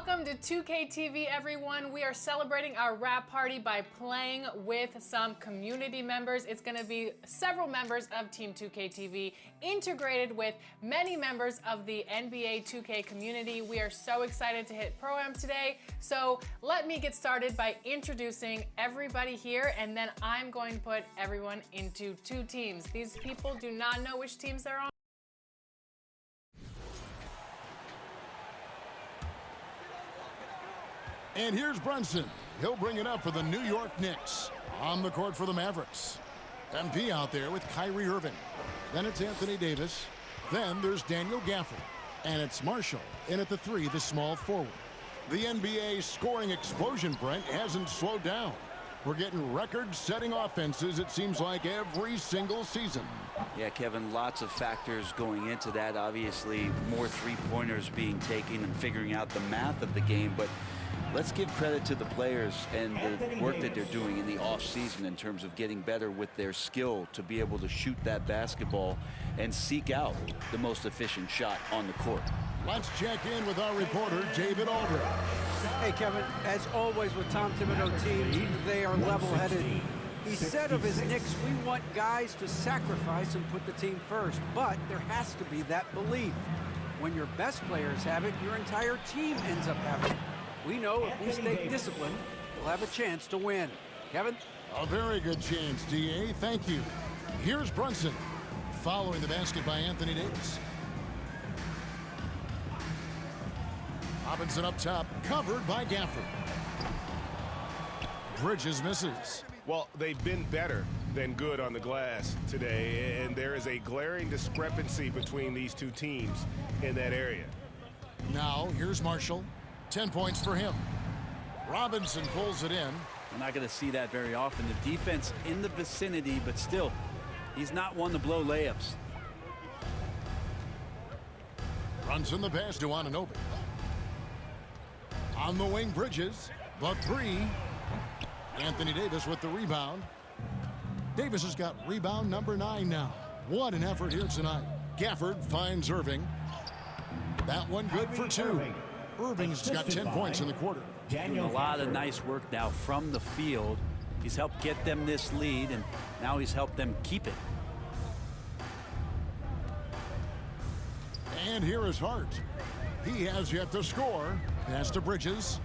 Welcome to 2K TV, everyone. We are celebrating our wrap party by playing with some community members. It's going to be several members of Team 2K TV integrated with many members of the NBA 2K community. We are so excited to hit Pro-Am today. So let me get started by introducing everybody here, and then I'm going to put everyone into two teams. These people do not know which teams they're on. And here's Brunson. He'll bring it up for the New York Knicks. On the court for the Mavericks. MP out there with Kyrie Irving. Then it's Anthony Davis. Then there's Daniel Gafford. And it's Marshall in at the 3, the small forward. The NBA scoring explosion, Brent, hasn't slowed down. We're getting record-setting offenses, it seems like, every single season. Yeah, Kevin, lots of factors going into that. Obviously, more three-pointers being taken and figuring out the math of the game. But let's give credit to the players and the work that they're doing in the off-season in terms of getting better with their skill to be able to shoot that basketball and seek out the most efficient shot on the court. Let's check in with our reporter, David Aldridge. Hey, Kevin, as always with Tom Thibodeau teams, they are level-headed. He said of his Knicks, we want guys to sacrifice and put the team first, but there has to be that belief. When your best players have it, your entire team ends up having it. We know if we stay disciplined, we'll have a chance to win. Kevin? A very good chance, D.A. Thank you. Here's Brunson, following the basket by Anthony Davis. Robinson up top, covered by Gafford. Bridges misses. Well, they've been better than good on the glass today, and there is a glaring discrepancy between these two teams in that area. Now, here's Marshall. 10 points for him. Robinson pulls it in. We're not going to see that very often. The defense in the vicinity, but still, he's not one to blow layups. Runs in the pass to Anunoby. On the wing, Bridges. The 3. Anthony Davis with the rebound. Davis has got rebound number 9 now. What an effort here tonight. Gafford finds Irving. That one good for 2. Irving's got 10 points in the quarter. Doing a lot of nice work now from the field. He's helped get them this lead, and now he's helped them keep it. And here is Hart. He has yet to score. Pass to Bridges.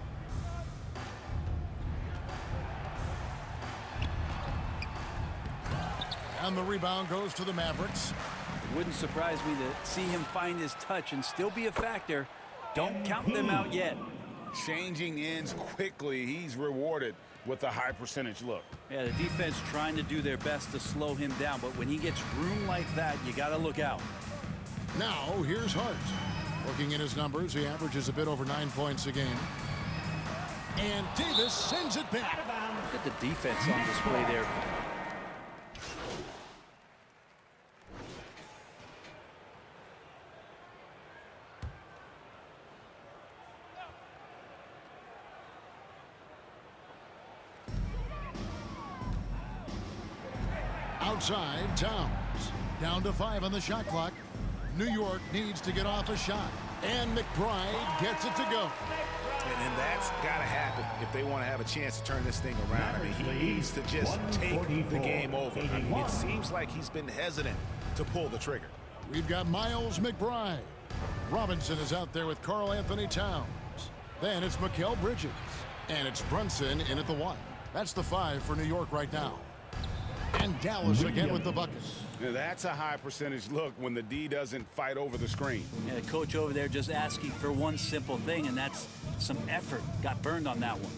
And the rebound goes to the Mavericks. It wouldn't surprise me to see him find his touch and still be a factor. Don't count them out yet. Changing ends quickly. He's rewarded with a high percentage look. Yeah, the defense trying to do their best to slow him down, but when he gets room like that, you got to look out. Now, here's Hart. Looking at his numbers, he averages a bit over 9 points a game. And Davis sends it back. Look at the defense on display there. Outside, Towns. Down to 5 on the shot clock. New York needs to get off a shot. And McBride gets it to go. And that's got to happen if they want to have a chance to turn this thing around. I mean, he needs to just take the game over. I mean, it seems like he's been hesitant to pull the trigger. We've got Miles McBride. Robinson is out there with Karl Anthony Towns. Then it's Mikal Bridges. And it's Brunson in at the 1. That's the 5 for New York right now. And Dallas again with the buckets. Now that's a high percentage look when the D doesn't fight over the screen. Yeah, the coach over there just asking for one simple thing, and that's some effort. Got burned on that one.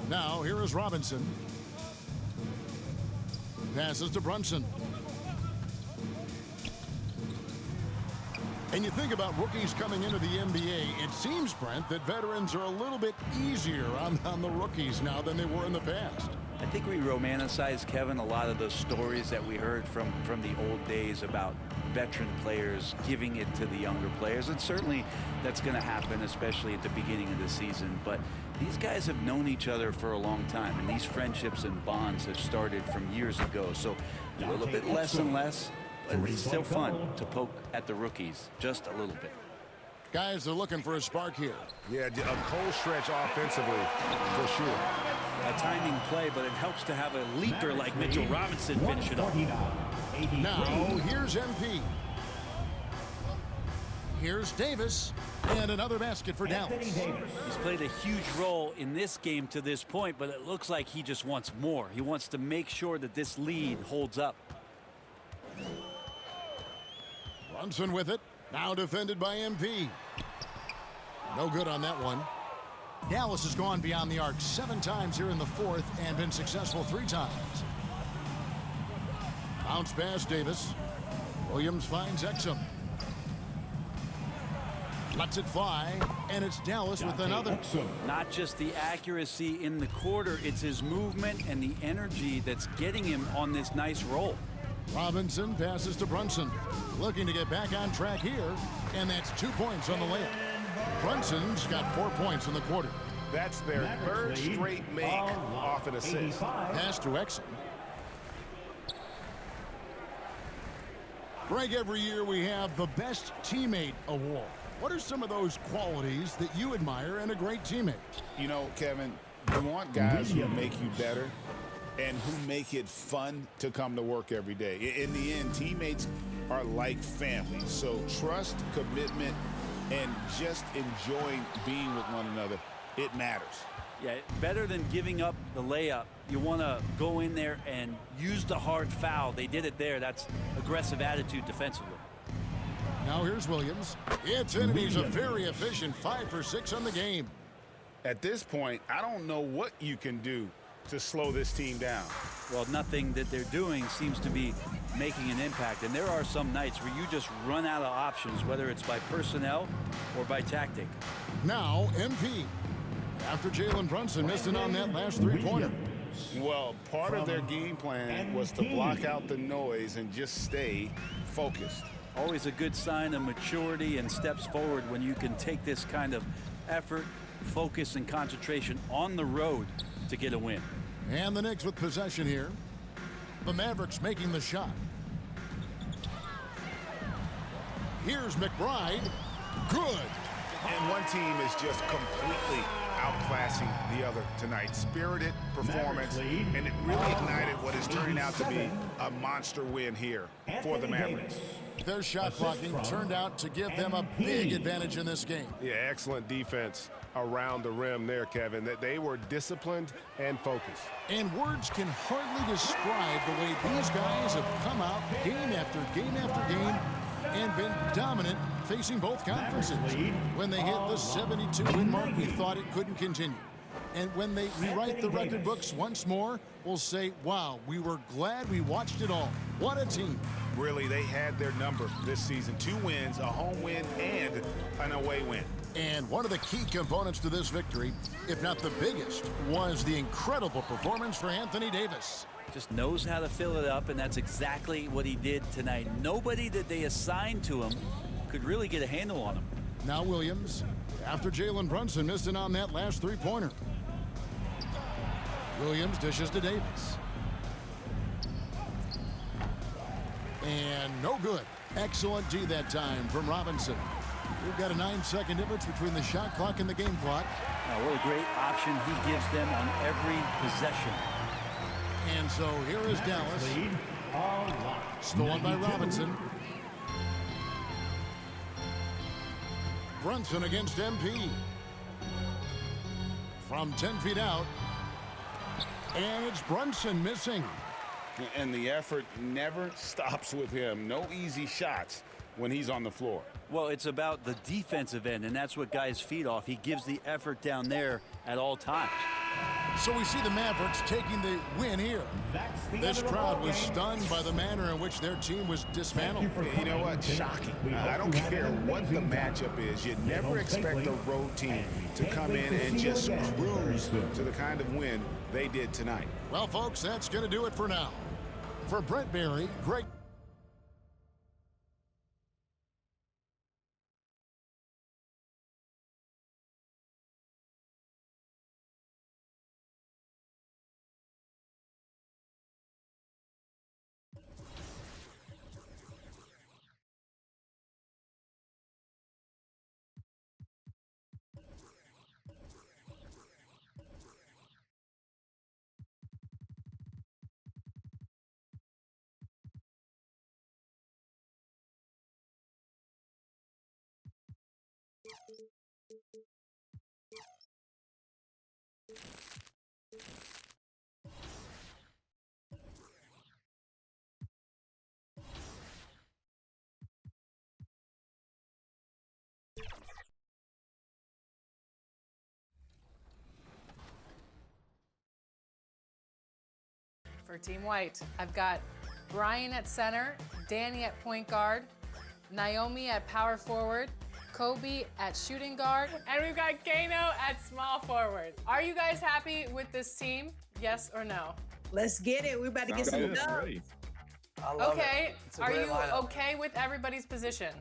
Now here is Robinson. Passes to Brunson. And you think about rookies coming into the NBA, it seems, Brent, that veterans are a little bit easier on the rookies now than they were in the past. I think we romanticize, Kevin, a lot of those stories that we heard from the old days about veteran players giving it to the younger players. And certainly that's going to happen, especially at the beginning of the season. But these guys have known each other for a long time, and these friendships and bonds have started from years ago. So a little bit less and less, but it's still fun to poke at the rookies just a little bit. Guys are looking for a spark here. Yeah, a cold stretch offensively, for sure. A timing play, but it helps to have a leaper like Mitchell Robinson finish it off. Now, here's MP. Here's Davis. And another basket for Dallas. He's played a huge role in this game to this point, but it looks like he just wants more. He wants to make sure that this lead holds up. Brunson with it. Now defended by MP. No good on that one. Dallas has gone beyond the arc 7 times here in the fourth and been successful 3 times. Bounce pass Davis. Williams finds Exum. Lets it fly, and it's Dallas with another. Not just the accuracy in the quarter, it's his movement and the energy that's getting him on this nice roll. Robinson passes to Brunson. Looking to get back on track here, and that's 2 points on the layup. Brunson's got 4 points in the quarter. That's their third straight make off an assist. Pass to Exum. Greg, every year we have the Best Teammate Award. What are some of those qualities that you admire in a great teammate? You know, Kevin, you want guys who make you better and who make it fun to come to work every day. In the end, teammates are like family. So trust, commitment, and just enjoying being with one another, it matters. Yeah, better than giving up the layup. You want to go in there and use the hard foul. They did it there. That's aggressive attitude defensively. Now here's Williams. It's in, and he's a very efficient 5 for 6 on the game. At this point, I don't know what you can do to slow this team down. Well, nothing that they're doing seems to be making an impact. And there are some nights where you just run out of options, whether it's by personnel or by tactic. Now MP. After Jalen Brunson missed it on that last 3-pointer. Well, part of their game plan was to block out the noise and just stay focused. Always a good sign of maturity and steps forward when you can take this kind of effort, focus, and concentration on the road to get a win. And the Knicks with possession here. The Mavericks making the shot. Here's McBride. Good. And one team is just completely outclassing the other tonight. Spirited performance, and it really ignited what is turning out to be a monster win here for the Mavericks. Their shot blocking turned out to give them a big advantage in this game. Yeah, excellent defense around the rim there, Kevin. That they were disciplined and focused. And words can hardly describe the way these guys have come out game after game after game and been dominant facing both conferences. When they hit the 72-win mark, we thought it couldn't continue. And when they rewrite the record books once more, we'll say, wow, we were glad we watched it all. What a team. Really, they had their number this season. 2 wins, a home win, and an away win. And one of the key components to this victory, if not the biggest, was the incredible performance for Anthony Davis. Just knows how to fill it up, and that's exactly what he did tonight. Nobody that they assigned to him could really get a handle on him. Now Williams, after Jalen Brunson missed it on that last 3-pointer. Williams dishes to Davis. And no good. Excellent D that time from Robinson. We've got a 9-second difference between the shot clock and the game clock. Now, what a great option he gives them on every possession. And so here is Dallas. Stolen by Robinson. Brunson against MP. From 10 feet out. And it's Brunson missing. And the effort never stops with him. No easy shots when he's on the floor. Well, it's about the defensive end, and that's what guys feed off. He gives the effort down there at all times. So we see the Mavericks taking the win here. This crowd was stunned by the manner in which their team was dismantled. You know what? Shocking. I don't care what the matchup is. You never expect a road team to come in and just cruise to the kind of win they did tonight. Well, folks, that's going to do it for now. For Brent Barry, Greg for Team White. I've got Brian at center, Danny at point guard, Naomi at power forward, Kobe at shooting guard, and we've got Kano at small forward. Are you guys happy with this team? Yes or no? Let's get it. We're about to get some dubs. I love Okay, it. It's a are great you lineup. okay with everybody's position?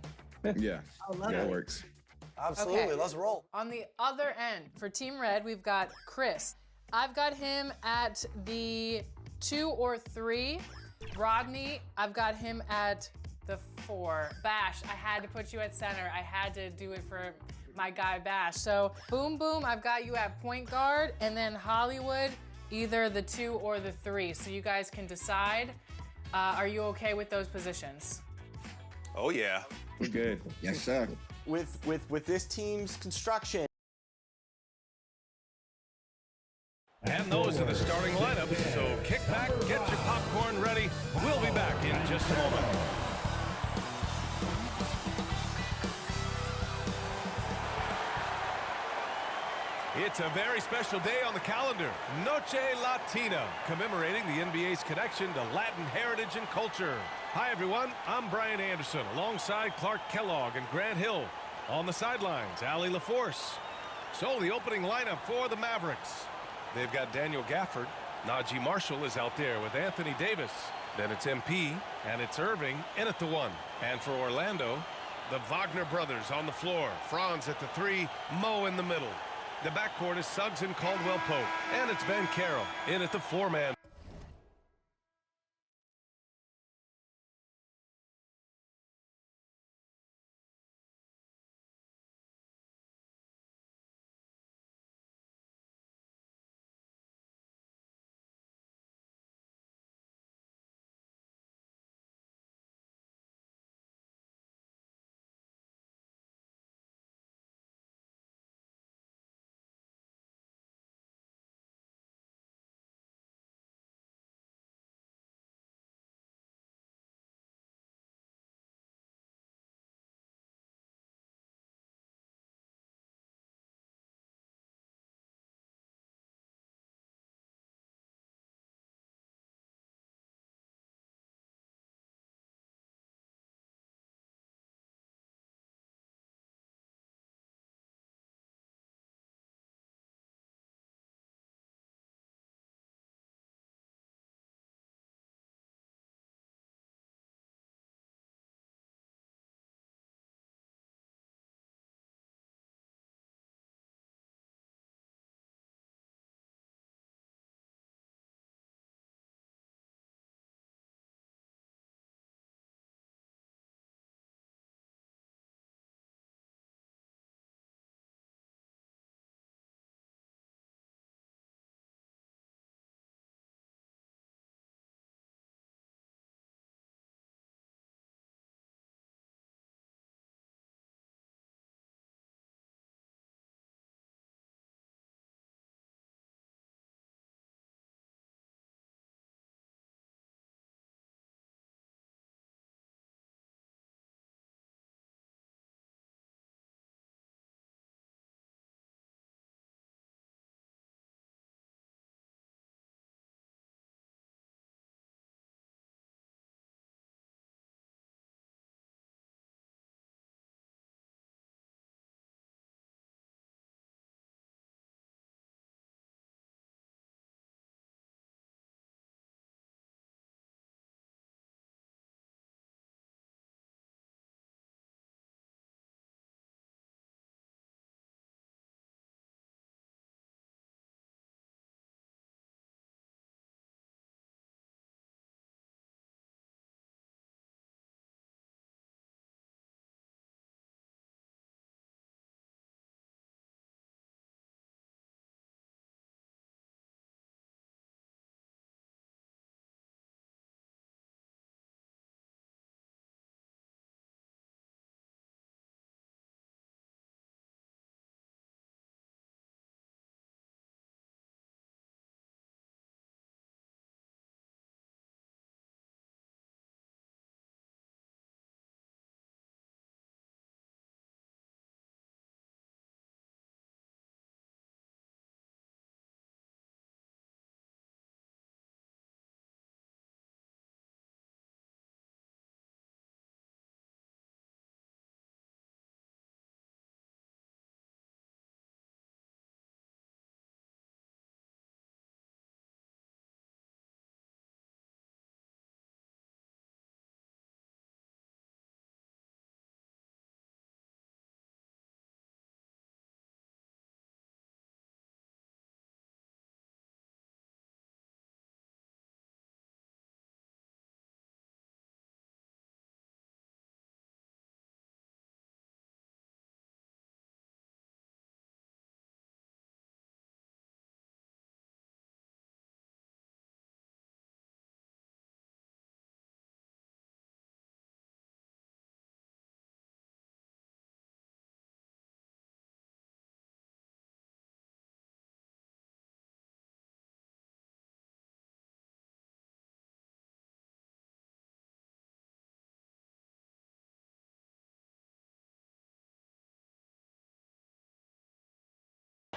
Yeah, I love that it. works. Absolutely. Okay. Let's roll. On the other end, for Team Red, we've got Chris. I've got him at the 2 or 3. Rodney, I've got him at the 4. Bash, I had to put you at center. I had to do it for my guy Bash. So Boom Boom, I've got you at point guard, and then Hollywood, either the 2 or the 3. So you guys can decide. Are you okay with those positions? Oh, yeah. We're good. Yes, sir. With this team's construction. And those are the starting lineups, so kick back, get your popcorn ready. We'll be back in just a moment. It's a very special day on the calendar, Noche Latina, commemorating the NBA's connection to Latin heritage and culture. Hi, everyone. I'm Brian Anderson, alongside Clark Kellogg and Grant Hill. On the sidelines, Allie LaForce. So the opening lineup for the Mavericks. They've got Daniel Gafford. Najee Marshall is out there with Anthony Davis. Then it's MP, and it's Irving in at the 1. And for Orlando, the Wagner brothers on the floor. Franz at the 3, Mo in the middle. The backcourt is Suggs and Caldwell-Pope. And it's Ben Carroll in at the 4-man.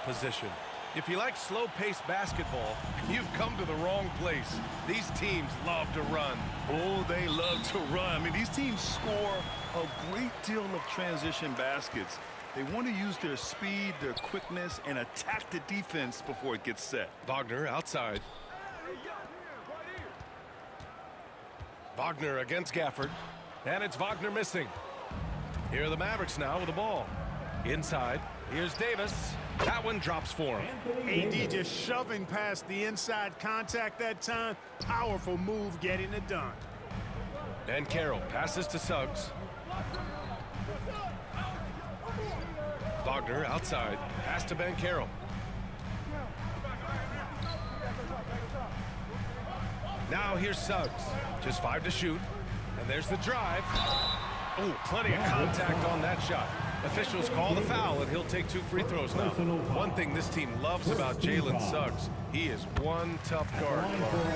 position. If you like slow-paced basketball, you've come to the wrong place. These teams love to run. Oh, they love to run. I mean, these teams score a great deal of transition baskets. They want to use their speed, their quickness, and attack the defense before it gets set. Wagner outside. Wagner against Gafford. And it's Wagner missing. Here are the Mavericks now with the ball. Inside. Here's Davis. That one drops for him. AD just shoving past the inside contact that time. Powerful move getting it done. And Carroll passes to Suggs. Wagner outside. Pass to Ben Carroll. Now here's Suggs. Just 5 to shoot. And there's the drive. Oh, plenty of contact on that shot. Officials call the foul, and he'll take 2 free throws now. One thing this team loves about Jalen Suggs, he is one tough guard.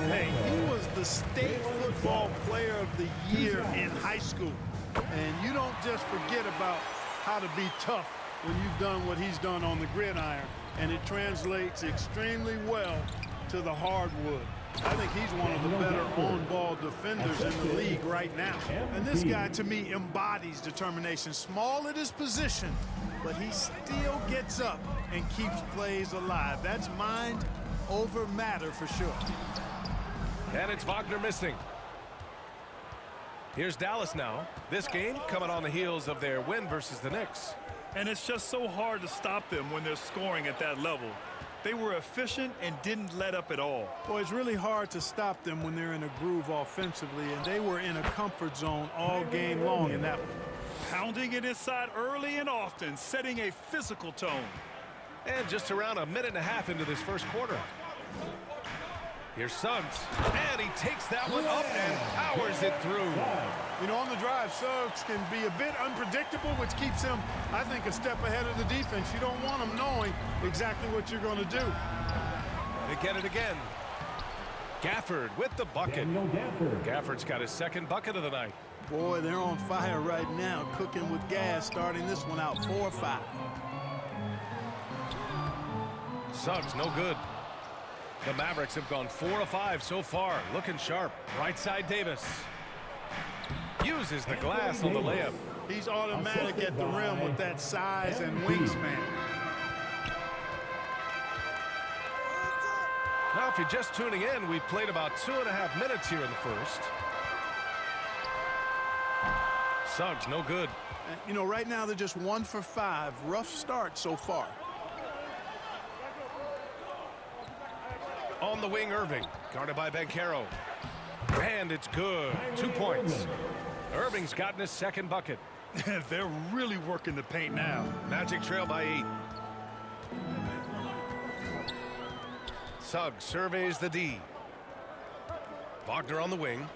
Hey, he was the state football player of the year in high school. And you don't just forget about how to be tough when you've done what he's done on the gridiron. And it translates extremely well to the hardwood. I think he's one of the better on-ball defenders in the league right now. And this guy, to me, embodies determination. Small at his position, but he still gets up and keeps plays alive. That's mind over matter for sure. And it's Wagner missing. Here's Dallas now. This game coming on the heels of their win versus the Knicks. And it's just so hard to stop them when they're scoring at that level. They were efficient and didn't let up at all. Boy, it's really hard to stop them when they're in a groove offensively, and they were in a comfort zone all game long in that one. Pounding it inside early and often, setting a physical tone. And just around a minute and a half into this first quarter. Here's Suggs, and he takes that one up and powers it through. You know, on the drive, Suggs can be a bit unpredictable, which keeps him, I think, a step ahead of the defense. You don't want him knowing exactly what you're going to do. They get it again. Gafford with the bucket. Gafford's got his second bucket of the night. Boy, they're on fire right now, cooking with gas, starting this one out 4-5. Suggs, no good. The Mavericks have gone 4 of 5 so far, looking sharp. Right side Davis. Uses the glass on the layup. He's automatic at the rim with that size and wingspan. Now, if you're just tuning in, we've played about 2.5 minutes here in the first. Suggs, no good. You know, right now they're just 1 for 5. Rough start so far. On the wing, Irving, guarded by Banchero. And it's good. 2 points. Irving's gotten his second bucket. They're really working the paint now. Magic trail by 8. Suggs surveys the D. Wagner on the wing.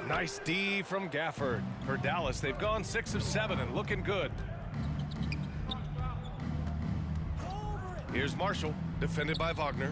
Nice D from Gafford. For Dallas, they've gone 6 of 7 and looking good. Here's Marshall, defended by Wagner.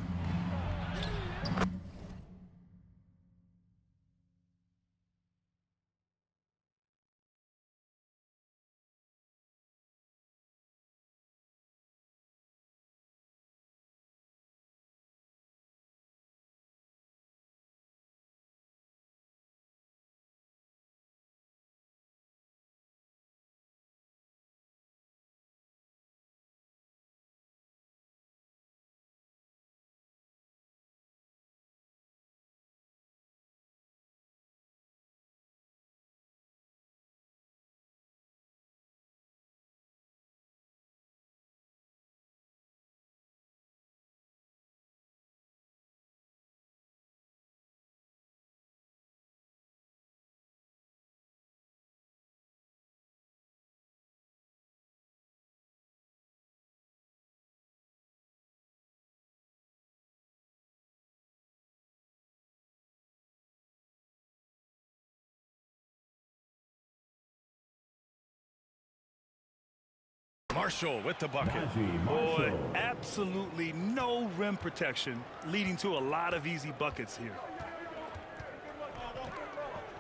Marshall with the bucket. Boy, absolutely no rim protection, leading to a lot of easy buckets here.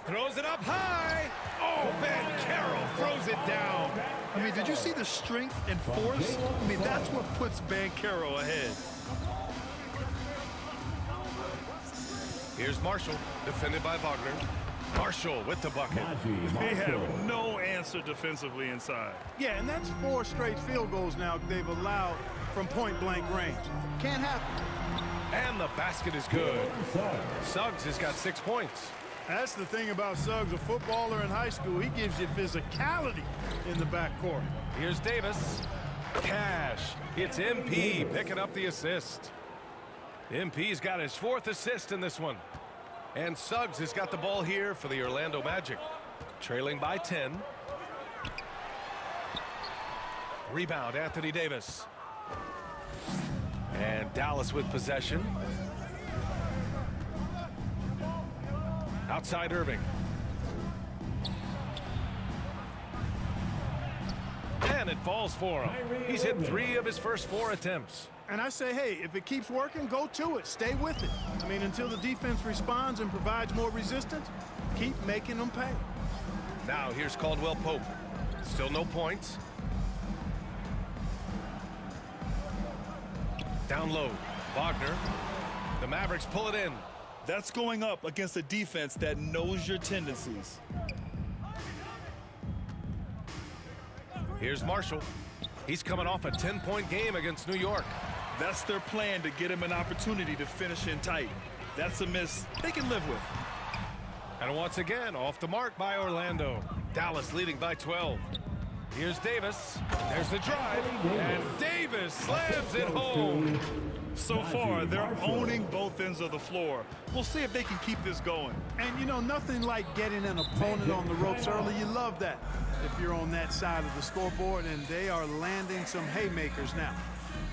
Throws it up high. Oh, Ben Carroll throws it down. I mean, did you see the strength and force? I mean, that's what puts Banchero ahead. Here's Marshall, defended by Wagner. Marshall with the bucket. They have no answer defensively inside. Yeah, and that's 4 straight field goals now they've allowed from point-blank range. Can't happen. And the basket is good. Suggs has got 6 points. That's the thing about Suggs, a footballer in high school. He gives you physicality in the backcourt. Here's Davis. Cash. It's MP picking up the assist. MP's got his 4th assist in this one. And Suggs has got the ball here for the Orlando Magic. Trailing by 10. Rebound, Anthony Davis. And Dallas with possession. Outside Irving. And it falls for him. He's hit 3 of his first 4 attempts. And I say, hey, if it keeps working, go to it. Stay with it. I mean, until the defense responds and provides more resistance, keep making them pay. Now here's Caldwell Pope. Still no points. Down low, Wagner. The Mavericks pull it in. That's going up against a defense that knows your tendencies. Here's Marshall. He's coming off a 10-point game against New York. That's their plan, to get him an opportunity to finish in tight. That's a miss they can live with. And once again, off the mark by Orlando. Dallas leading by 12. Here's Davis. There's the drive. And Davis slams it home. So far, they're owning both ends of the floor. We'll see if they can keep this going. And, you know, nothing like getting an opponent on the ropes early. You love that if you're on that side of the scoreboard, and they are landing some haymakers now.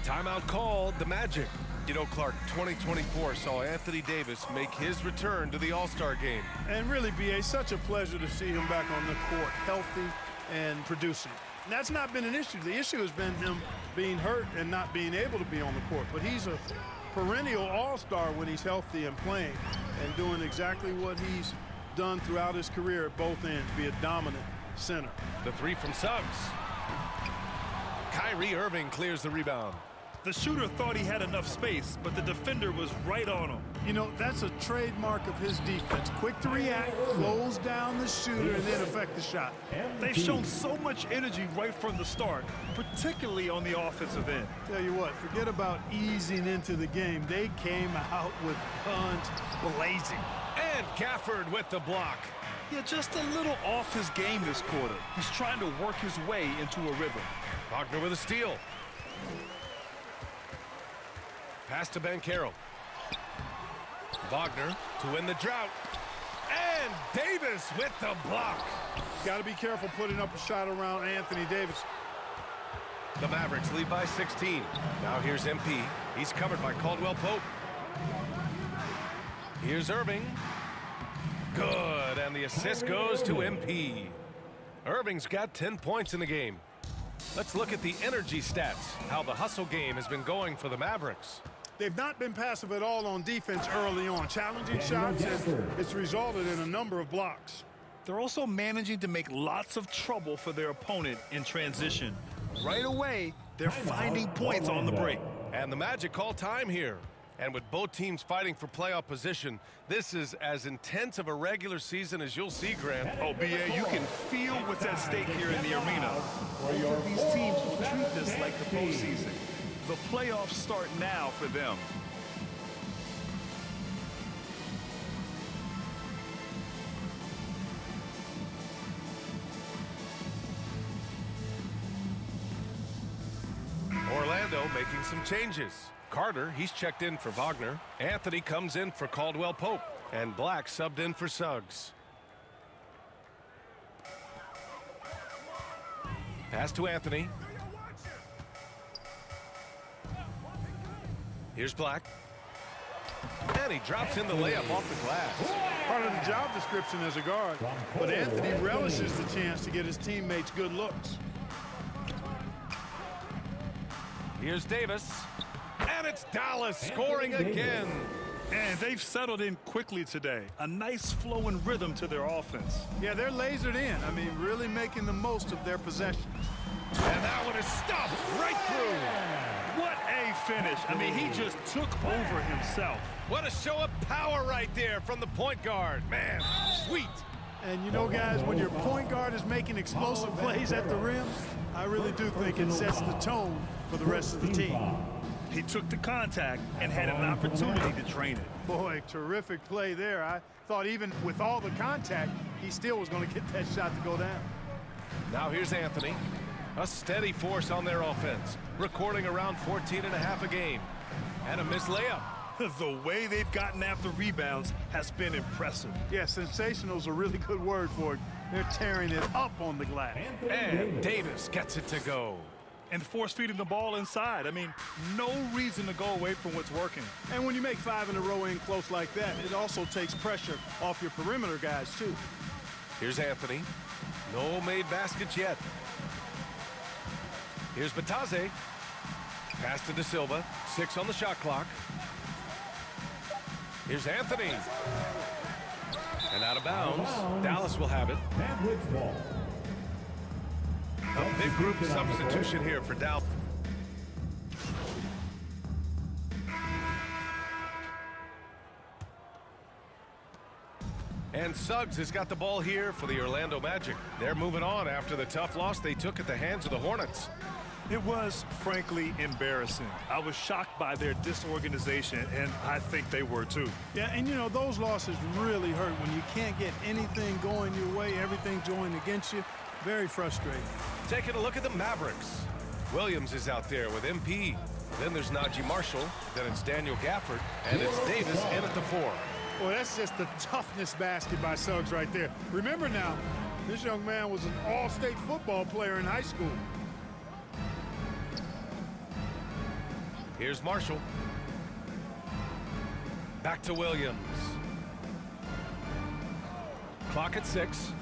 Timeout called, the Magic. You know, Clark, 2024 saw Anthony Davis make his return to the All-Star game. And really, B.A., such a pleasure to see him back on the court, healthy and producing. And that's not been an issue. The issue has been him being hurt and not being able to be on the court. But he's a perennial all-star when he's healthy and playing and doing exactly what he's done throughout his career at both ends, be a dominant center. The 3 from Suggs. Kyrie Irving clears the rebound. The shooter thought he had enough space, but the defender was right on him. You know, that's a trademark of his defense. Quick to react, close down the shooter, and then affect the shot. They've shown so much energy right from the start, particularly on the offensive end. Tell you what, forget about easing into the game. They came out with guns blazing. And Gafford with the block. Yeah, just a little off his game this quarter. He's trying to work his way into a rhythm. Wagner with a steal. Pass to Banchero. Wagner to win the drought. And Davis with the block. Got to be careful putting up a shot around Anthony Davis. The Mavericks lead by 16. Now here's MP. He's covered by Caldwell Pope. Here's Irving. Good, and the assist goes to MP. Irving's got 10 points in the game. Let's look at the energy stats, how the hustle game has been going for the Mavericks. They've not been passive at all on defense early on. Challenging shots, and it's resulted in a number of blocks. They're also managing to make lots of trouble for their opponent in transition. Right away, they're finding points on the break. And the Magic call time here. And with both teams fighting for playoff position, this is as intense of a regular season as you'll see, Grant. Oh, B.A., you can feel what's at stake here in the arena. Both of these teams will treat this like the postseason. The playoffs start now for them. Orlando making some changes. Carter, he's checked in for Wagner. Anthony comes in for Caldwell Pope. And Black subbed in for Suggs. Pass to Anthony. Here's Black. And he drops in the layup off the glass. Part of the job description as a guard. But Anthony relishes the chance to get his teammates good looks. Here's Davis. And it's Dallas scoring again. And they've settled in quickly today. A nice flow and rhythm to their offense. Yeah, they're lasered in. I mean, really making the most of their possessions. And that one is stuffed right through. What a finish. I mean, he just took over himself. What a show of power right there from the point guard. Man, sweet. And you know, guys, when your point guard is making explosive plays at the rim, I really do think it sets the tone for the rest of the team. He took the contact and had an opportunity to drain it. Boy, terrific play there. I thought even with all the contact, he still was going to get that shot to go down. Now here's Anthony. A steady force on their offense, recording around 14.5 a game. And a missed layup. The way they've gotten after rebounds has been impressive. Yeah, sensational is a really good word for it. They're tearing it up on the glass. And Davis gets it to go. And force-feeding the ball inside. I mean, no reason to go away from what's working. And when you make 5 in a row in close like that, it also takes pressure off your perimeter guys, too. Here's Anthony. No made baskets yet. Here's Batase. Pass to De Silva. 6 on the shot clock. Here's Anthony. And out of bounds. Dallas will have it. A big group substitution here for Dallas. And Suggs has got the ball here for the Orlando Magic. They're moving on after the tough loss they took at the hands of the Hornets. It was, frankly, embarrassing. I was shocked by their disorganization, and I think they were too. Yeah, and you know, those losses really hurt when you can't get anything going your way, everything's going against you. Very frustrating. Taking a look at the Mavericks. Williams is out there with MP. Then there's Najee Marshall. Then it's Daniel Gafford. And it's Davis in at the 4. Well, that's just the toughness basket by Suggs right there. Remember now, this young man was an all-state football player in high school. Here's Marshall. Back to Williams. Clock at 6.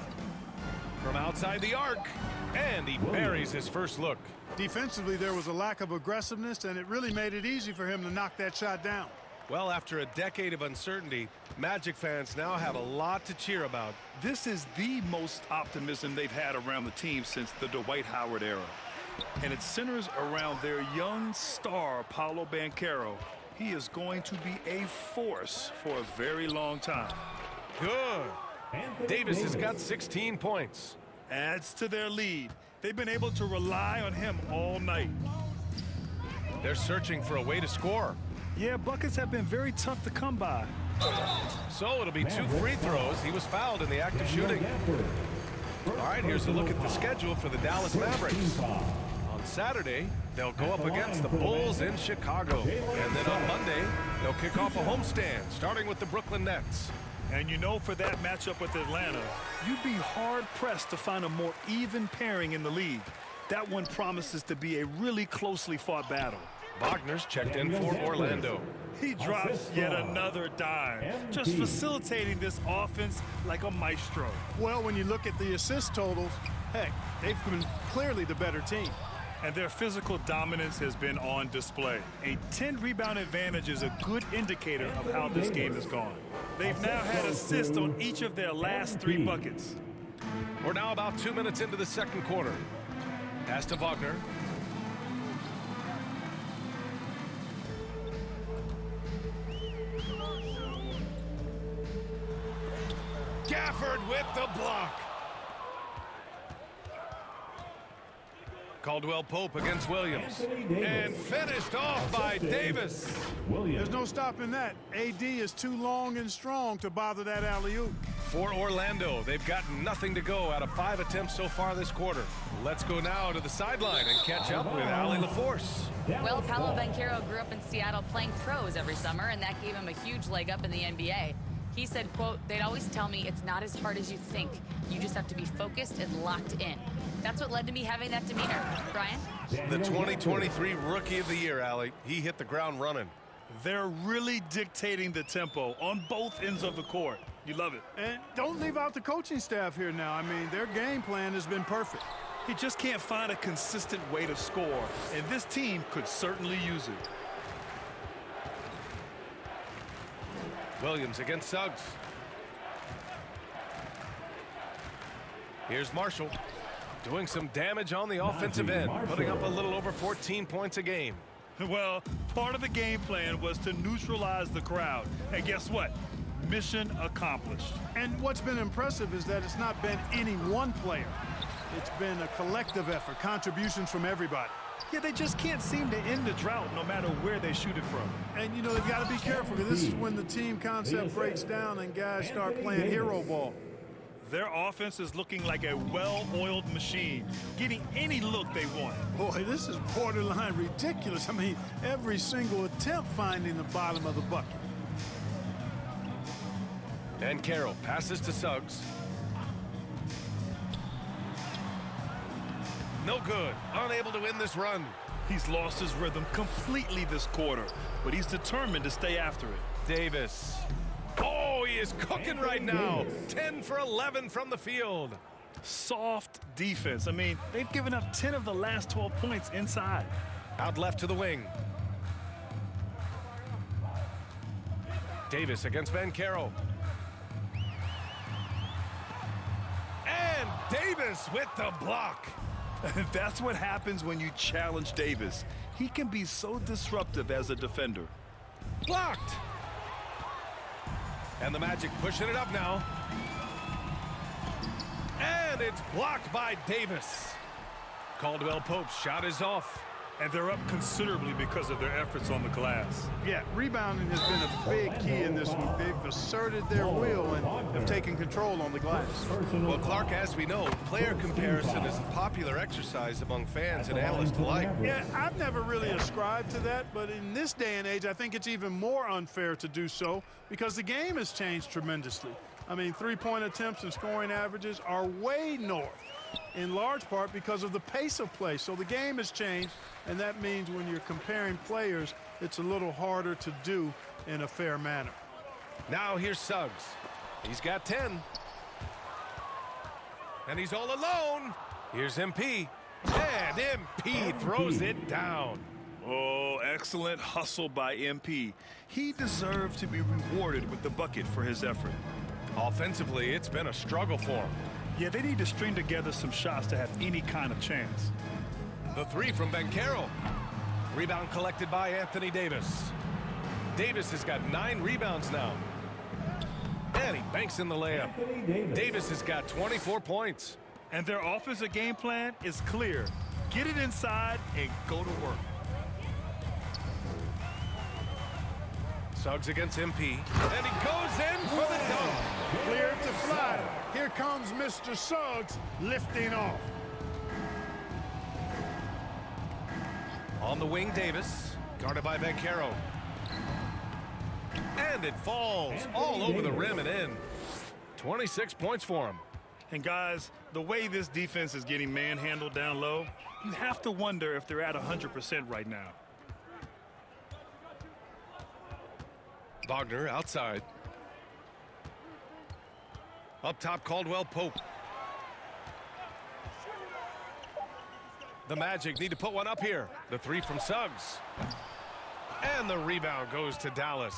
From outside the arc. And he buries his first look. Defensively, there was a lack of aggressiveness, and it really made it easy for him to knock that shot down. Well, after a decade of uncertainty, Magic fans now have a lot to cheer about. This is the most optimism they've had around the team since the Dwight Howard era. And it centers around their young star, Paolo Banchero. He is going to be a force for a very long time. Good. Davis has got 16 points. Adds to their lead. They've been able to rely on him all night. They're searching for a way to score. Yeah, buckets have been very tough to come by. So it'll be 2 free throws. He was fouled in the act of shooting. All right, here's a look at the schedule for the Dallas Mavericks. On Saturday, they'll go up against the Bulls in Chicago. And then on Monday, they'll kick off a homestand, starting with the Brooklyn Nets. And you know, for that matchup with Atlanta, you'd be hard-pressed to find a more even pairing in the league. That one promises to be a really closely fought battle. Wagner's checked in for Orlando. He drops yet another dime, just facilitating this offense like a maestro. Well, when you look at the assist totals, heck, they've been clearly the better team. And their physical dominance has been on display. A 10-rebound advantage is a good indicator of how this game has gone. They've now had assists on each of their last 3 buckets. We're now about 2 minutes into the second quarter. Pass to Wagner. Gafford with the block. Caldwell Pope against Williams. And finished off by Davis. There's no stopping that. AD is too long and strong to bother that alley-oop. For Orlando, they've got nothing to go out of 5 attempts so far this quarter. Let's go now to the sideline and catch up with Allie LaForce. Well, Paolo Banchero grew up in Seattle playing pros every summer, and that gave him a huge leg up in the NBA. He said, quote, "They'd always tell me it's not as hard as you think. You just have to be focused and locked in." That's what led to me having that demeanor. Brian? The 2023 Rookie of the Year, Allie. He hit the ground running. They're really dictating the tempo on both ends of the court. You love it. And don't leave out the coaching staff here now. I mean, their game plan has been perfect. He just can't find a consistent way to score, and this team could certainly use it. Williams against Suggs. Here's Marshall. Doing some damage on the offensive end, putting up a little over 14 points a game. Well, part of the game plan was to neutralize the crowd. And guess what? Mission accomplished. And what's been impressive is that it's not been any one player. It's been a collective effort, contributions from everybody. Yeah, they just can't seem to end the drought no matter where they shoot it from. And, you know, they've got to be careful because this is when the team concept breaks down and guys start playing hero ball. Their offense is looking like a well-oiled machine, getting any look they want. Boy, this is borderline ridiculous. I mean, every single attempt finding the bottom of the bucket. And Carroll passes to Suggs. No good. Unable to win this run. He's lost his rhythm completely this quarter, but he's determined to stay after it. Davis. Oh, he is cooking right now. 10 for 11 from the field. Soft defense. I mean, they've given up 10 of the last 12 points inside. Out left to the wing. Davis against Banchero. And Davis with the block. That's what happens when you challenge Davis. He can be so disruptive as a defender. Blocked. And the Magic pushing it up now. And it's blocked by Davis. Caldwell Pope's shot is off. And they're up considerably because of their efforts on the glass. Yeah, rebounding has been a big key in this one. They've asserted their will and have taken control on the glass. Well, Clark, as we know, player comparison is a popular exercise among fans and analysts alike. Yeah, I've never really ascribed to that, but in this day and age, I think it's even more unfair to do so because the game has changed tremendously. I mean, three-point attempts and scoring averages are way north, in large part because of the pace of play. So the game has changed, and that means when you're comparing players, it's a little harder to do in a fair manner. Now here's Suggs. He's got 10. And he's all alone. Here's MP. And MP throws it down. Oh, excellent hustle by MP. He deserved to be rewarded with the bucket for his effort. Offensively, it's been a struggle for him. Yeah, they need to string together some shots to have any kind of chance. The three from Banchero. Rebound collected by Anthony Davis. Davis has got 9 rebounds now. And he banks in the layup. Davis has got 24 points. And their offensive game plan is clear. Get it inside and go to work. Suggs against MP. And he goes in for the dunk. Clear to fly. Here comes Mr. Suggs lifting off. On the wing, Davis. Guarded by Banchero. And it falls all over the rim and in. 26 points for him. And guys, the way this defense is getting manhandled down low, you have to wonder if they're at 100% right now. Wagner outside. Up top, Caldwell Pope. The Magic need to put one up here. The three from Suggs. And the rebound goes to Dallas.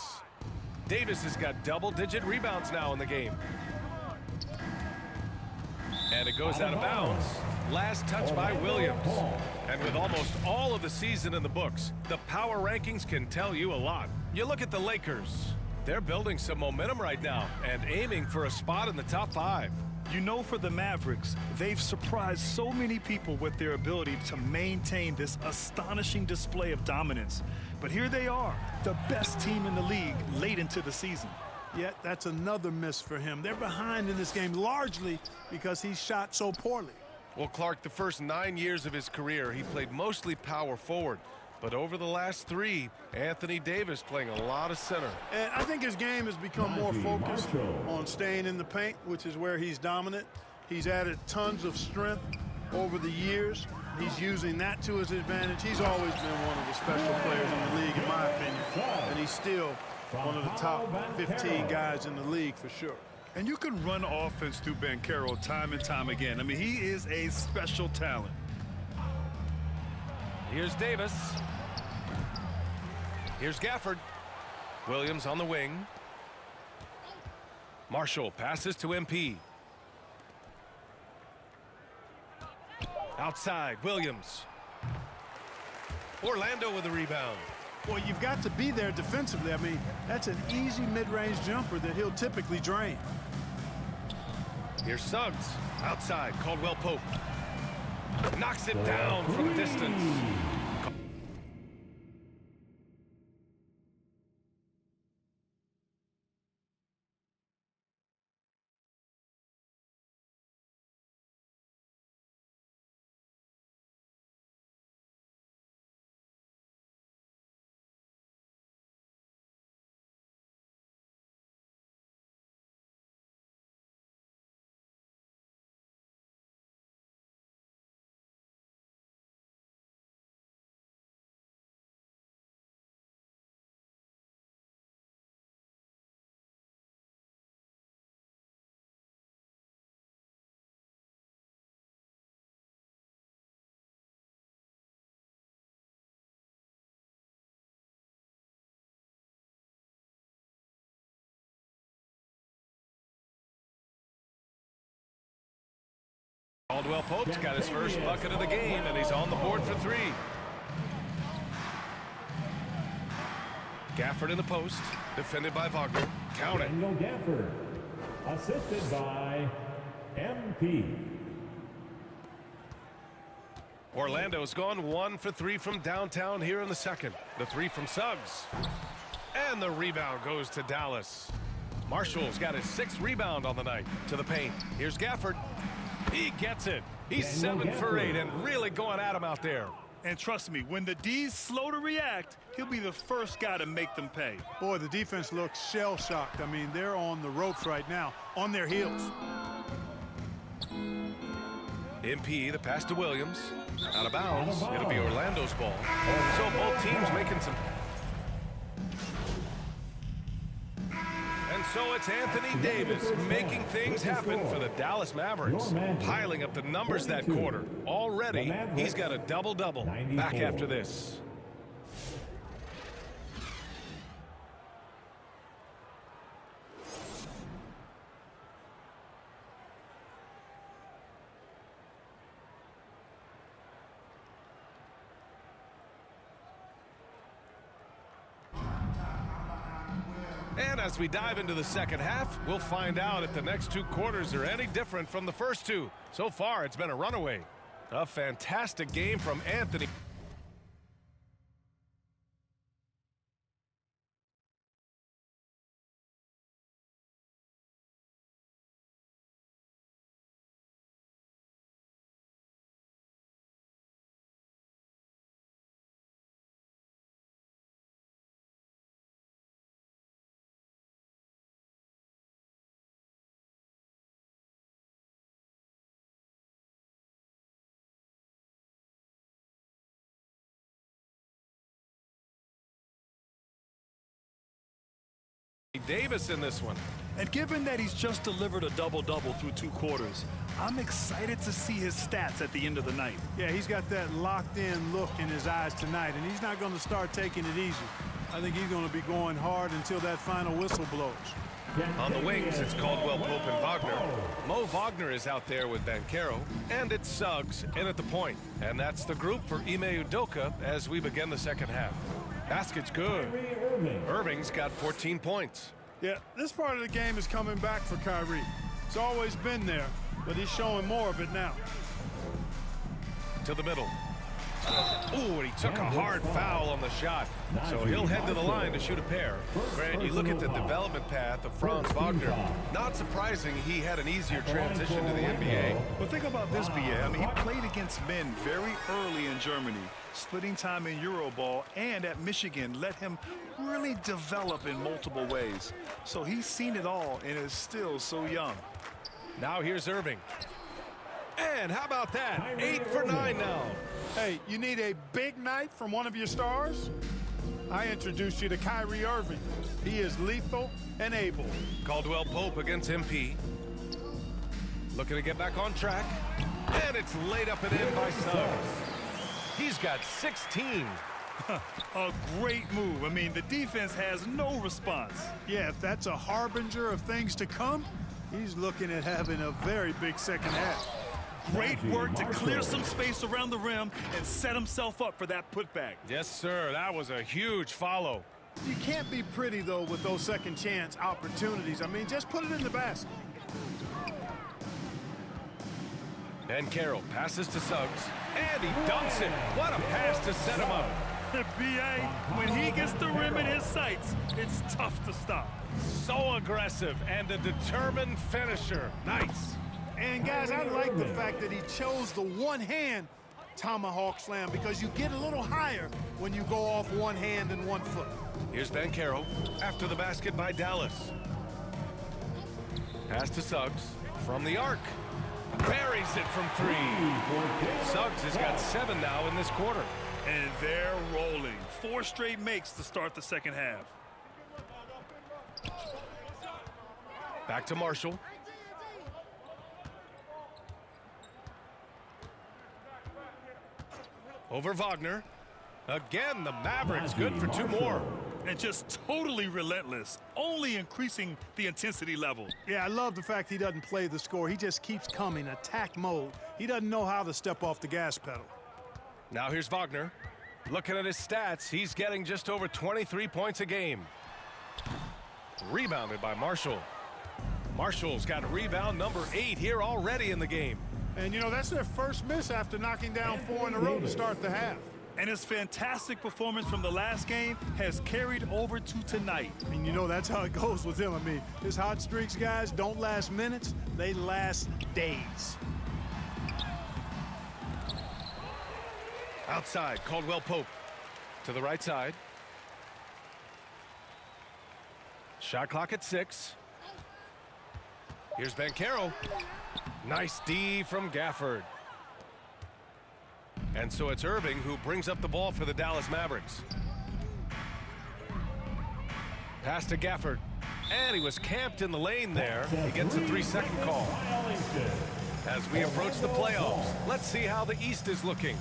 Davis has got double-digit rebounds now in the game. And it goes out of bounds. Last touch by Williams. And with almost all of the season in the books, the power rankings can tell you a lot. You look at the Lakers. They're building some momentum right now and aiming for a spot in the top 5. You know, for the Mavericks, they've surprised so many people with their ability to maintain this astonishing display of dominance. But here they are, the best team in the league late into the season. Yet that's another miss for him. They're behind in this game largely because he shot so poorly. Well, Clark, the first 9 years of his career, he played mostly power forward. But over the last 3, Anthony Davis playing a lot of center. And I think his game has become more focused on staying in the paint, which is where he's dominant. He's added tons of strength over the years. He's using that to his advantage. He's always been one of the special players in the league, in my opinion. And he's still one of the top 15 guys in the league for sure. And you can run offense through Banchero time and time again. I mean, he is a special talent. Here's Davis. Here's Gafford. Williams on the wing. Marshall passes to MP. Outside, Williams. Orlando with the rebound. Well, you've got to be there defensively. I mean, that's an easy mid-range jumper that he'll typically drain. Here's Suggs. Outside, Caldwell Pope. Knocks it down from distance. Caldwell Pope's got his first bucket of the game, and he's on the board for 3. Gafford in the post, defended by Wagner. Count it. Daniel Gafford, assisted by MP. Orlando's gone 1 for 3 from downtown here in the second. The 3 from Suggs. And the rebound goes to Dallas. Marshall's got his 6th rebound on the night. To the paint. Here's Gafford. He gets it. He's 7 for 8 and really going at him out there. And trust me, when the D's slow to react, he'll be the first guy to make them pay. Boy, the defense looks shell-shocked. I mean, they're on the ropes right now, on their heels. MP, the pass to Williams. Out of bounds. It'll be Orlando's ball. So both teams making some... And so it's Anthony Davis making things happen for the Dallas Mavericks. Piling up the numbers that quarter. Already, he's got a double-double. Back after this. And as we dive into the second half, we'll find out if the next 2 quarters are any different from the first 2. So far, it's been a runaway. A fantastic game from Anthony. Davis in this one. And given that he's just delivered a double-double through 2 quarters, I'm excited to see his stats at the end of the night. Yeah, he's got that locked-in look in his eyes tonight, and he's not going to start taking it easy. I think he's going to be going hard until that final whistle blows. On the wings, it's Caldwell Pope and Wagner. Mo Wagner is out there with Banchero, and it's Suggs in at the point. And that's the group for Ime Udoka as we begin the second half. Basket's good. Irving's got 14 points. Yeah, this part of the game is coming back for Kyrie. It's always been there, but he's showing more of it now. To the middle. Ooh, and he took a hard foul on the shot. So he'll head to the line to shoot a pair. Grant, you look at the development path of Franz Wagner. Not surprising he had an easier transition to the NBA. But think about this, BA. I mean, he played against men very early in Germany, splitting time in Euroball, and at Michigan let him really develop in multiple ways. So he's seen it all and is still so young. Now here's Irving. And how about that? 8 for 9 now. Hey, you need a big night from one of your stars? I introduced you to Kyrie Irving. He is lethal and able. Caldwell Pope against MP. Looking to get back on track. And it's laid up and in by Suggs. He's got 16. A great move. I mean, the defense has no response. Yeah, if that's a harbinger of things to come, he's looking at having a very big second half. Great work to clear some space around the rim and set himself up for that putback. Yes, sir. That was a huge follow. You can't be pretty, though, with those second chance opportunities. I mean, just put it in the basket. And Carroll passes to Suggs, and he dunks it. What a pass to set him up. B.A., when he gets the rim in his sights, it's tough to stop. So aggressive and a determined finisher. Nice. And, guys, I like the fact that he chose the one-hand tomahawk slam because you get a little higher when you go off one hand and 1 foot. Here's Ben Carroll after the basket by Dallas. Pass to Suggs from the arc. Buries it from 3. Suggs has got 7 now in this quarter. And they're rolling. 4 straight makes to start the second half. Back to Marshall. Over Wagner. Again, the Mavericks good for 2 more. And just totally relentless, only increasing the intensity level. Yeah, I love the fact he doesn't play the score. He just keeps coming, attack mode. He doesn't know how to step off the gas pedal. Now here's Wagner. Looking at his stats, he's getting just over 23 points a game. Rebounded by Marshall. Marshall's got rebound number 8 here already in the game. And, you know, that's their first miss after knocking down 4 in a row to start the half. And his fantastic performance from the last game has carried over to tonight. And, you know, that's how it goes with him. I mean, his hot streaks, guys, don't last minutes. They last days. Outside, Caldwell Pope to the right side. Shot clock at 6. Here's Ben Carroll. Nice D from Gafford. And so it's Irving who brings up the ball for the Dallas Mavericks. Pass to Gafford. And he was camped in the lane there. He gets a 3-second call. As we approach the playoffs, let's see how the East is looking.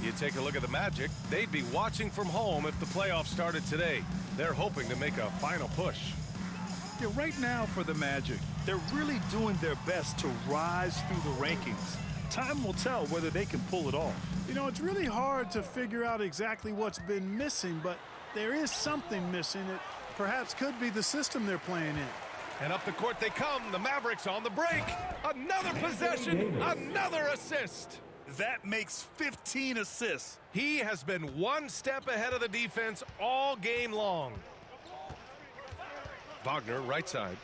You take a look at the Magic, they'd be watching from home if the playoffs started today. They're hoping to make a final push. Yeah, right now for the Magic, they're really doing their best to rise through the rankings. Time will tell whether they can pull it off. You know, it's really hard to figure out exactly what's been missing, but there is something missing that perhaps could be the system they're playing in. And up the court they come, the Mavericks on the break. Another possession, another assist. That makes 15 assists. He has been 1 step ahead of the defense all game long. Wagner, right side.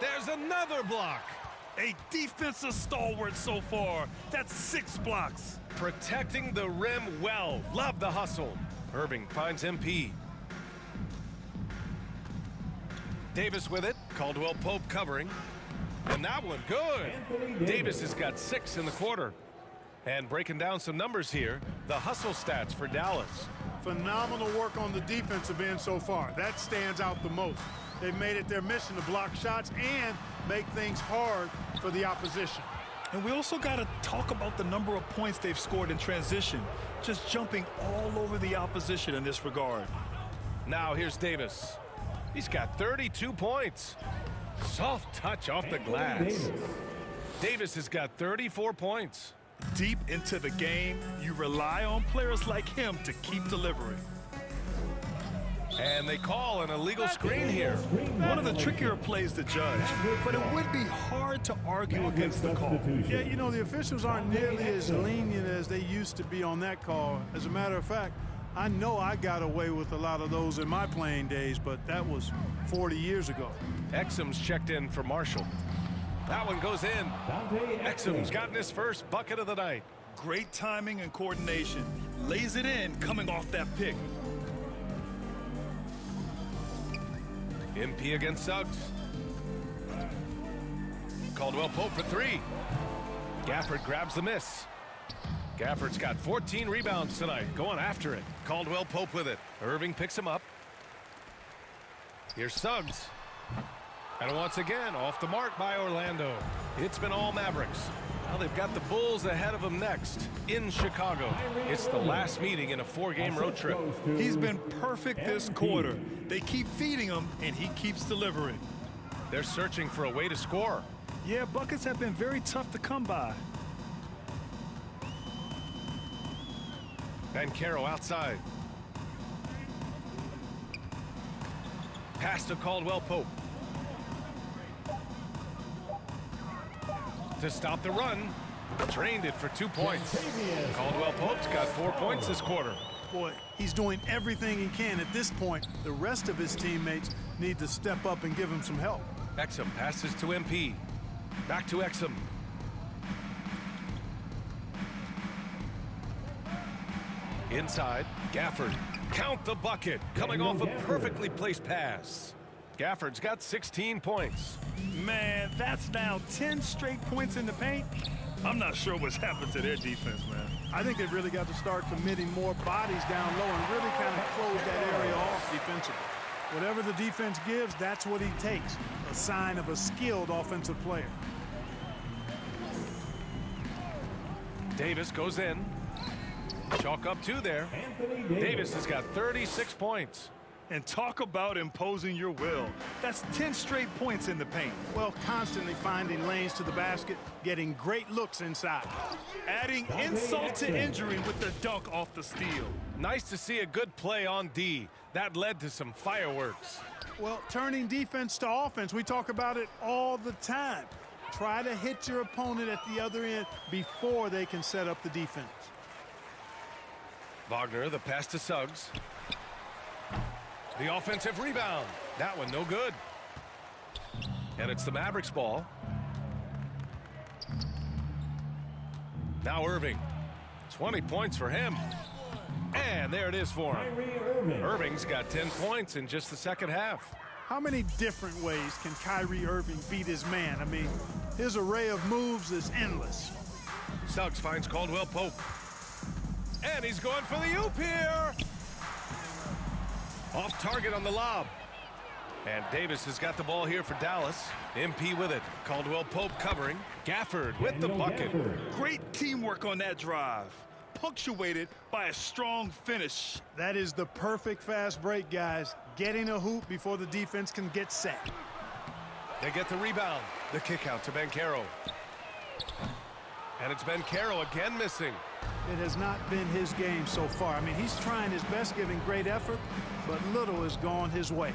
There's another block. A defensive stalwart so far. That's 6 blocks. Protecting the rim well. Love the hustle. Irving finds MP. Davis with it. Caldwell Pope covering. And that one good. Davis has got 6 in the quarter. And breaking down some numbers here, the hustle stats for Dallas. Phenomenal work on the defensive end so far. That stands out the most. They've made it their mission to block shots and make things hard for the opposition. And we also got to talk about the number of points they've scored in transition, just jumping all over the opposition in this regard. Now here's Davis. He's got 32 points. Soft touch off the glass. Davis has got 34 points. Deep into the game, you rely on players like him to keep delivering. And they call an illegal screen here. One of the trickier plays to judge, but it would be hard to argue against the call. Yeah, you know, the officials aren't nearly as lenient as they used to be on that call. As a matter of fact, I know I got away with a lot of those in my playing days, but that was 40 years ago. Exum's checked in for Marshall. That one goes in. Exum's gotten his first bucket of the night. Great timing and coordination. Lays it in coming off that pick. MP against Suggs. Caldwell Pope for three. Gafford grabs the miss. Gafford's got 14 rebounds tonight, going after it. Caldwell Pope with it. Irving picks him up. Here's Suggs. And once again, off the mark by Orlando. It's been all Mavericks. Now they've got the Bulls ahead of them next in Chicago. It's the last meeting in a 4-game road trip. He's been perfect this quarter. They keep feeding him, and he keeps delivering. They're searching for a way to score. Yeah, buckets have been very tough to come by. Banchero outside. Pass to Caldwell Pope. To stop the run. Drained it for 2 points. Caldwell Pope's got 4 points this quarter. Boy, he's doing everything he can at this point. The rest of his teammates need to step up and give him some help. Exum passes to MP. Back to Exum. Inside, Gafford. Count the bucket. Coming off a perfectly placed pass. Gafford's got 16 points. Man, that's now 10 straight points in the paint. I'm not sure what's happened to their defense, man. I think they've really got to start committing more bodies down low and really kind of close that area off defensively. Whatever the defense gives, that's what he takes. A sign of a skilled offensive player. Davis goes in. Chalk up 2 there. Davis has got 36 points. And talk about imposing your will. That's 10 straight points in the paint. Well, constantly finding lanes to the basket, getting great looks inside. Adding insult to injury with the dunk off the steal. Nice to see a good play on D. That led to some fireworks. Well, turning defense to offense, we talk about it all the time. Try to hit your opponent at the other end before they can set up the defense. Wagner, the pass to Suggs. The offensive rebound. That one no good. And it's the Mavericks ball. Now Irving. 20 points for him. And there it is for him. Irving's got 10 points in just the second half. How many different ways can Kyrie Irving beat his man? I mean, his array of moves is endless. Suggs finds Caldwell Pope. And he's going for the oop here. Off target on the lob. And Davis has got the ball here for Dallas. MP with it. Caldwell Pope covering. Gafford with the bucket. Great teamwork on that drive. Punctuated by a strong finish. That is the perfect fast break, guys. Getting a hoop before the defense can get set. They get the rebound. The kick out to Banchero. And it's Banchero again missing. It has not been his game so far. I mean, he's trying his best, giving great effort, but little has gone his way.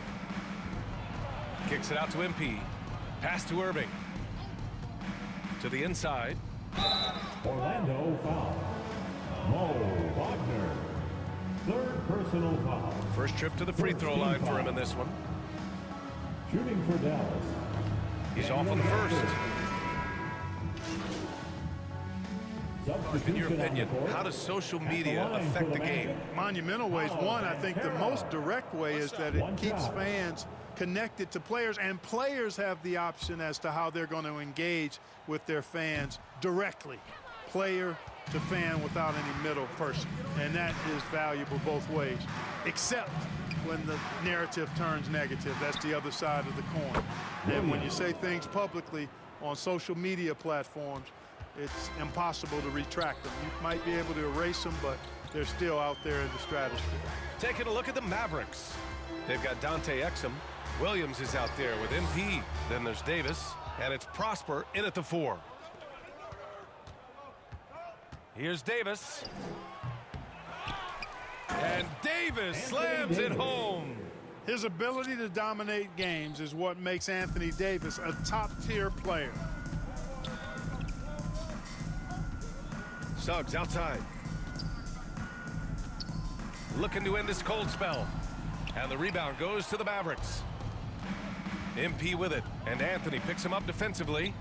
Kicks it out to MP. Pass to Irving. To the inside. Orlando foul. Mo Wagner. Third personal foul. First trip to the free throw line for him in this one. Shooting for Dallas. He's off on the first. In your opinion, how does social media affect the game? Monumental ways. One, I think the most direct way is that it keeps fans connected to players, and players have the option as to how they're going to engage with their fans directly, player to fan, without any middle person. And that is valuable both ways, except when the narrative turns negative. That's the other side of the coin. And when you say things publicly on social media platforms, it's impossible to retract them. You might be able to erase them, but they're still out there in the stratosphere. Taking a look at the Mavericks. They've got Dante Exum. Williams is out there with MP. Then there's Davis, and it's Prosper in at the 4. Here's Davis. And Davis slams it home. His ability to dominate games is what makes Anthony Davis a top-tier player. Suggs outside. looking to end this cold spell. And the rebound goes to the Mavericks. MP with it, and Anthony picks him up defensively.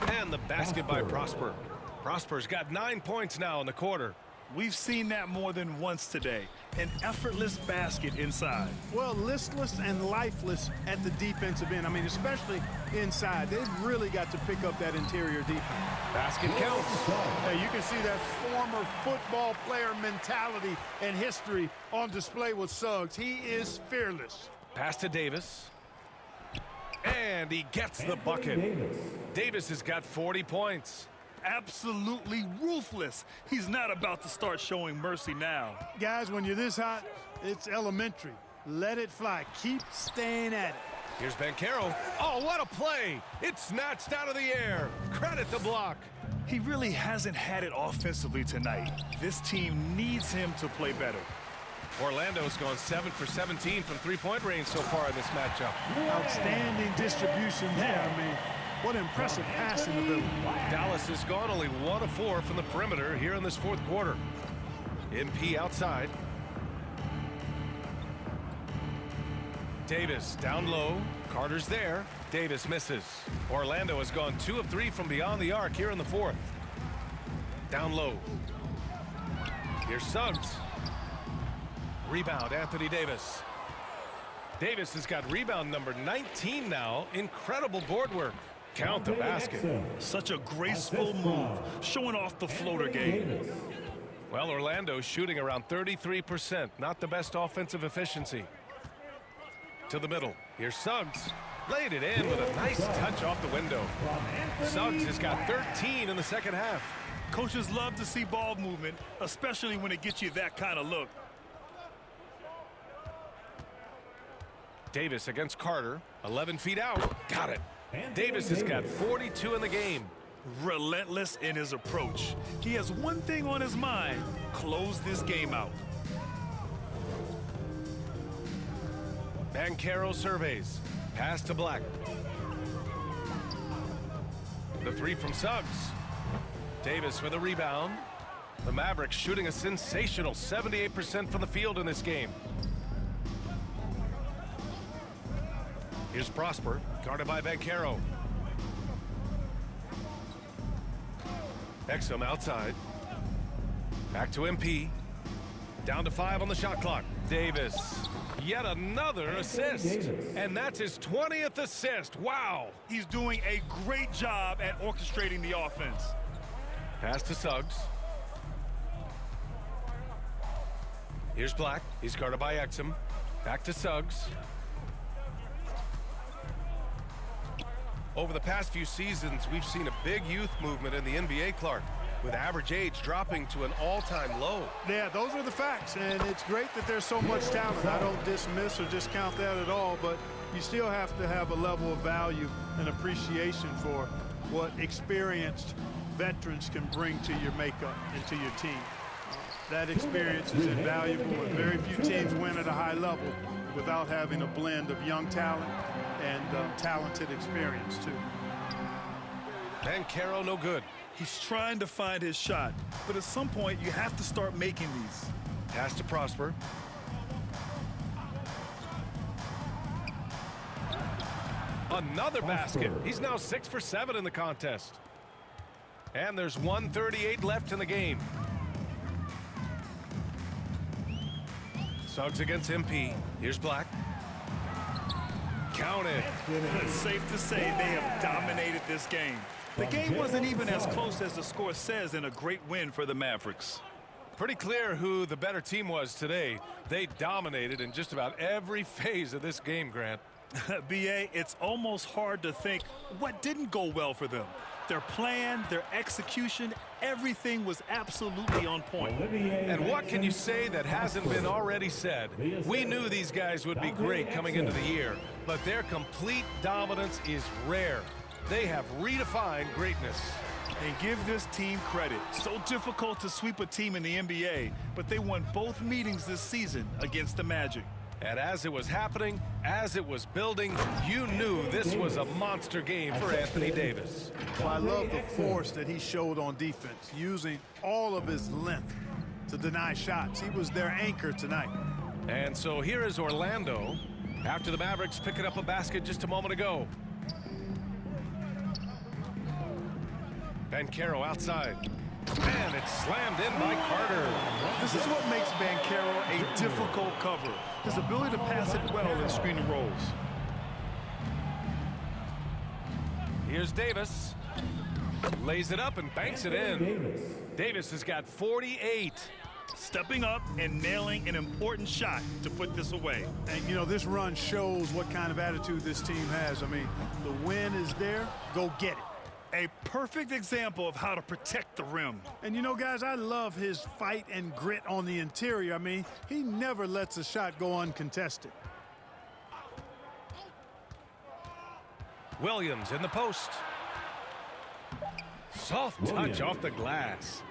And the basket by Prosper. Prosper's got 9 points now in the quarter. We've seen that more than once today. An effortless basket inside. Well, listless and lifeless at the defensive end. I mean, especially inside. They've really got to pick up that interior defense. Basket counts. Hey, you can see that former football player mentality and history on display with Suggs. He is fearless. Pass to Davis. And he gets the bucket. Davis has got 40 points. Absolutely ruthless. He's not about to start showing mercy now. Guys, when you're this hot, it's elementary. Let it fly. Keep staying at it. Here's Banchero. Oh, what a play. It's snatched out of the air. Credit the block. He really hasn't had it offensively tonight. This team needs him to play better. Orlando's gone 7 for 17 from three-point range so far in this matchup. Outstanding distribution there. I mean, what impressive passing ability. Dallas has gone only 1 of 4 from the perimeter here in this fourth quarter. MP outside. Davis down low. Carter's there. Davis misses. Orlando has gone 2 of 3 from beyond the arc here in the fourth. Down low. Here's Suggs. Rebound, Anthony Davis. Davis has got rebound number 19 now. Incredible board work. Count the basket. Such a graceful move, showing off the floater game. Well, Orlando's shooting around 33%. Not the best offensive efficiency. To the middle. Here's Suggs. Laid it in with a nice touch off the window. Suggs has got 13 in the second half. Coaches love to see ball movement, especially when it gets you that kind of look. Davis against Carter. 11 feet out. Got it. Davis has got 42 in the game. Relentless in his approach. He has one thing on his mind: close this game out. Banchero surveys. Pass to Black. The three from Suggs. Davis with a rebound. The Mavericks shooting a sensational 78% from the field in this game. Here's Prosper, guarded by Banchero. Exum outside. Back to MP. Down to 5 on the shot clock. Davis. Yet another assist. And that's his 20th assist. Wow. He's doing a great job at orchestrating the offense. Pass to Suggs. Here's Black. He's guarded by Exum. Back to Suggs. Over the past few seasons, we've seen a big youth movement in the NBA, Clark, with average age dropping to an all-time low. Yeah, those are the facts, and it's great that there's so much talent. I don't dismiss or discount that at all, but you still have to have a level of value and appreciation for what experienced veterans can bring to your makeup and to your team. That experience is invaluable, and very few teams win at a high level without having a blend of young talent and talented experience, too. Banchero no good. He's trying to find his shot, but at some point you have to start making these. Pass to Prosper. Another basket. He's now 6 for 7 in the contest. And there's 1:38 left in the game. Suggs against MP. Here's Black. Count it. It's safe to say they have dominated this game. The game wasn't even as close as the score says in a great win for the Mavericks. Pretty clear who the better team was today. They dominated in just about every phase of this game, Grant. B.A., it's almost hard to think what didn't go well for them. Their plan, their execution, everything was absolutely on point. And what can you say that hasn't been already said? We knew these guys would be great coming into the year, but their complete dominance is rare. They have redefined greatness. And give this team credit. So difficult to sweep a team in the NBA, but they won both meetings this season against the Magic. And as it was happening, as it was building, you knew this was a monster game for Anthony Davis. Well, I love the force that he showed on defense, using all of his length to deny shots. He was their anchor tonight. And so here is Orlando after the Mavericks picking up a basket just a moment ago. Banchero outside. And it's slammed in by Carter. This is what makes Banchero a difficult cover. His ability to pass it well in screen and rolls. Here's Davis. Lays it up and banks it in. Davis has got 48. Stepping up and nailing an important shot to put this away. And, you know, this run shows what kind of attitude this team has. I mean, the win is there. Go get it. A perfect example of how to protect the rim. And, you know, guys, I love his fight and grit on the interior. I mean, he never lets a shot go uncontested. Williams in the post. Soft touch off the glass.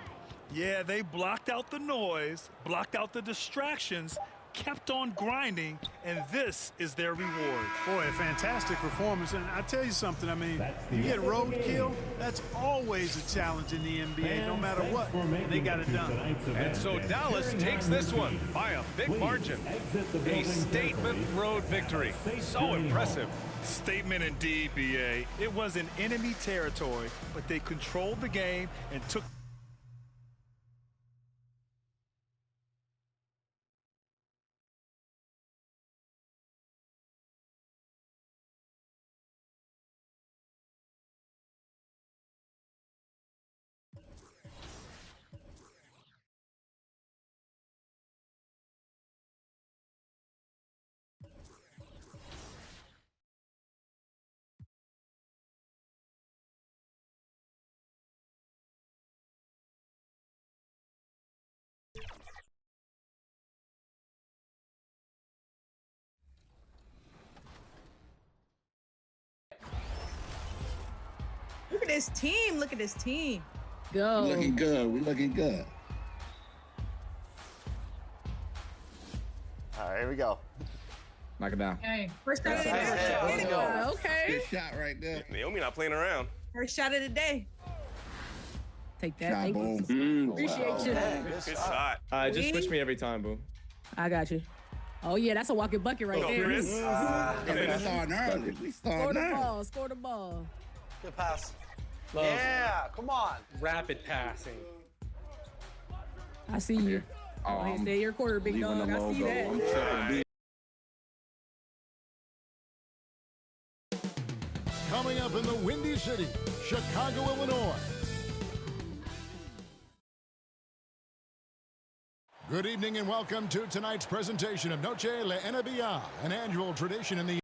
Yeah, they blocked out the noise, blocked out the distractions, kept on grinding, and this is their reward. Boy, a fantastic performance. And I tell you something, I mean, you get roadkill, that's always a challenge in the NBA. No matter what, they got it done. And so Dallas takes this one by a big margin. A statement road victory. So impressive. Statement indeed, BA. It was in enemy territory, but they controlled the game and took Look at this team. Look at this team. Go. We're looking good. We're looking good. All right, here we go. Knock it down. Okay. First shot of the Let's day. go. Okay. Good shot right there. Naomi not playing around. First shot of the day. Take that. Shot, Thank you. boom. Appreciate Wow. you. Good shot. Just switch me every time, boom. I got you. Oh, yeah, that's a walking bucket right there. Chris. We starting early. We Score starting the early. ball. Score the ball. Good pass. Love. Yeah, come on. Rapid passing. I see you. Oh, stay your quarter, big leaving dog. the I see logo. that. Coming up in the Windy City, Chicago, Illinois. Good evening and welcome to tonight's presentation of Noche La NBA, an annual tradition in the